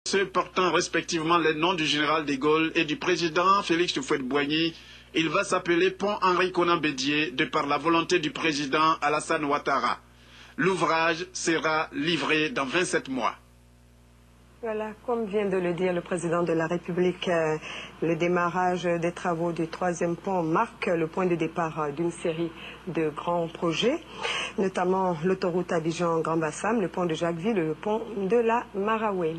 Ceux portant respectivement les noms du général de Gaulle et du président Félix Houphouët-Boigny, il va s'appeler pont Henri Konan Bédié de par la volonté du président Alassane Ouattara. L'ouvrage sera livré dans 27 mois. Voilà, comme vient de le dire le président de la République, le démarrage des travaux du troisième pont marque le point de départ d'une série de grands projets, notamment l'autoroute Abidjan-Grand Bassam, le pont de Jacquesville et le pont de la Maraoué.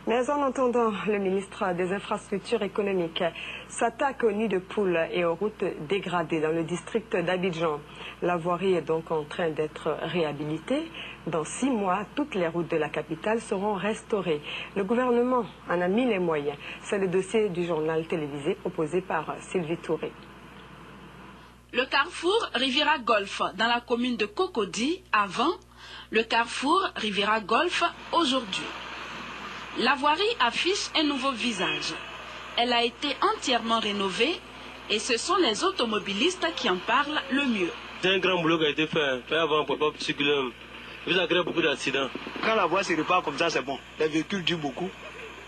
Mais en entendant le ministre des Infrastructures économiques s'attaque aux nids de poules et aux routes dégradées dans le district d'Abidjan, la voirie est donc en train d'être réhabilitée. Dans 6 mois, toutes les routes de la capitale seront restaurées. Le gouvernement en a mis les moyens. C'est le dossier du journal télévisé proposé par Sylvie Touré. Le carrefour Riviera Golf dans la commune de Cocody avant, le carrefour Riviera Golf aujourd'hui. La voirie affiche un nouveau visage. Elle a été entièrement rénovée et ce sont les automobilistes qui en parlent le mieux. C'est un grand boulot qui a été fait avant pour pas circuler. Vous avez créé beaucoup d'accidents. Quand la voie se répare comme ça, c'est bon. Les véhicules durent beaucoup.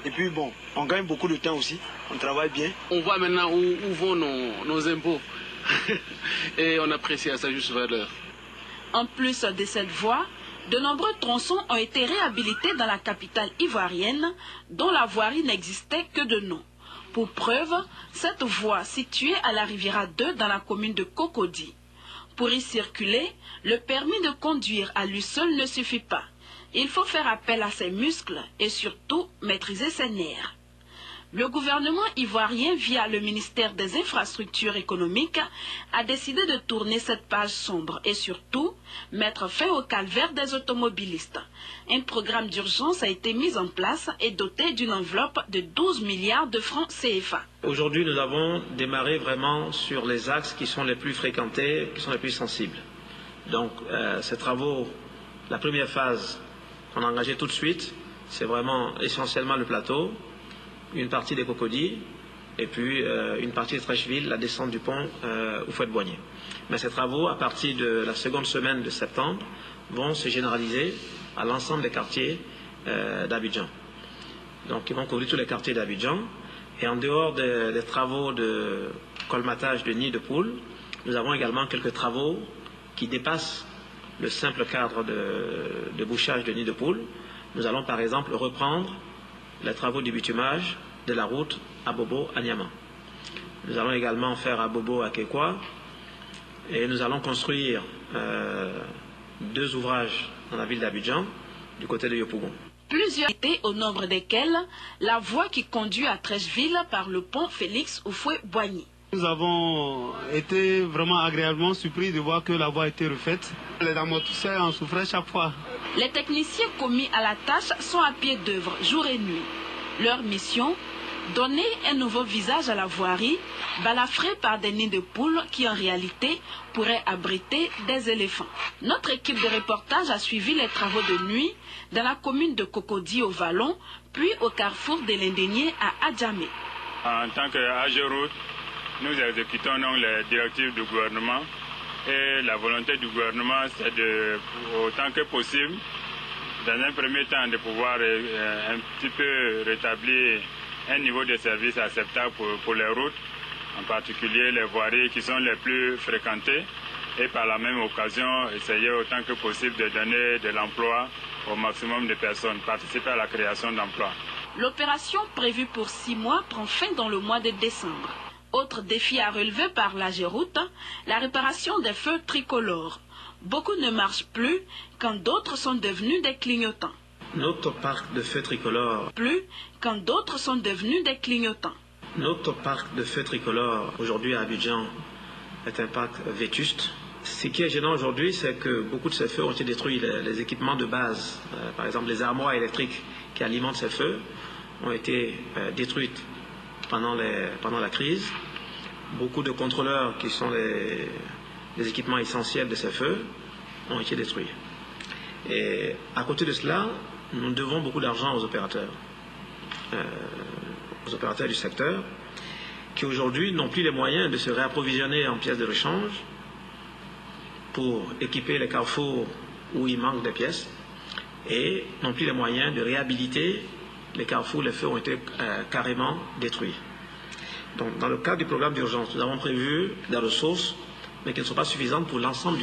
Et puis bon, on gagne beaucoup de temps aussi. On travaille bien. On voit maintenant où vont nos impôts. Et on apprécie à sa juste valeur. En plus de cette voie, de nombreux tronçons ont été réhabilités dans la capitale ivoirienne, dont la voirie n'existait que de nom. Pour preuve, cette voie située à la Riviera 2 dans la commune de Cocody. Pour y circuler, le permis de conduire à lui seul ne suffit pas. Il faut faire appel à ses muscles et surtout maîtriser ses nerfs. Le gouvernement ivoirien, via le ministère des Infrastructures économiques, a décidé de tourner cette page sombre et surtout mettre fin au calvaire des automobilistes. Un programme d'urgence a été mis en place et doté d'une enveloppe de 12 milliards de francs CFA. Aujourd'hui, nous avons démarré vraiment sur les axes qui sont les plus fréquentés, qui sont les plus sensibles. Donc, ces travaux, la première phase qu'on a engagée tout de suite, c'est vraiment essentiellement le plateau, une partie des Cocody et puis une partie de Treichville, la descente du pont Houphouët-Boigny. Mais ces travaux, à partir de la seconde semaine de septembre, vont se généraliser à l'ensemble des quartiers d'Abidjan. Donc ils vont couvrir tous les quartiers d'Abidjan. Et en dehors des travaux de colmatage de nids de poules, nous avons également quelques travaux qui dépassent le simple cadre de bouchage de nids de poules. Nous allons par exemple reprendre les travaux de bitumage de la route Abobo à Niama. Nous allons également faire Abobo à Kekwa et nous allons construire 2 ouvrages dans la ville d'Abidjan du côté de Yopougon. Plusieurs étaient au nombre desquels la voie qui conduit à Treichville par le pont Félix Houphouët-Boigny. Nous avons été vraiment agréablement surpris de voir que la voie a été refaite. Les amortisseurs en souffraient chaque fois. Les techniciens commis à la tâche sont à pied d'œuvre jour et nuit. Leur mission, donner un nouveau visage à la voirie, balafrée par des nids de poules qui en réalité pourraient abriter des éléphants. Notre équipe de reportage a suivi les travaux de nuit dans la commune de Cocody au Vallon, puis au carrefour de l'Indénié à Adjamé. En tant qu'AGEROUTE, nous exécutons donc les directives du gouvernement et la volonté du gouvernement, c'est de, autant que possible, dans un premier temps, de pouvoir un petit peu rétablir un niveau de service acceptable pour les routes, en particulier les voiries qui sont les plus fréquentées, et par la même occasion, essayer autant que possible de donner de l'emploi au maximum de personnes, participer à la création d'emplois. L'opération prévue pour 6 mois prend fin dans le mois de décembre. Autre défi à relever par l'AGEROUTE, la réparation des feux tricolores. Beaucoup ne marchent plus quand d'autres sont devenus des clignotants. Notre parc de feux tricolores. Plus quand d'autres sont devenus des clignotants. Notre parc de feux tricolores aujourd'hui à Abidjan est un parc vétuste. Ce qui est gênant aujourd'hui, c'est que beaucoup de ces feux ont été détruits. Les équipements de base, par exemple les armoires électriques qui alimentent ces feux, ont été détruites pendant la crise. Beaucoup de contrôleurs qui sont les équipements essentiels de ces feux ont été détruits. Et à côté de cela, nous devons beaucoup d'argent aux opérateurs du secteur, qui aujourd'hui n'ont plus les moyens de se réapprovisionner en pièces de rechange pour équiper les carrefours où il manque des pièces, et n'ont plus les moyens de réhabiliter les carrefours, les feux ont été carrément détruits. Donc, dans le cadre du programme d'urgence, nous avons prévu des ressources, mais qui ne sont pas suffisantes pour l'ensemble du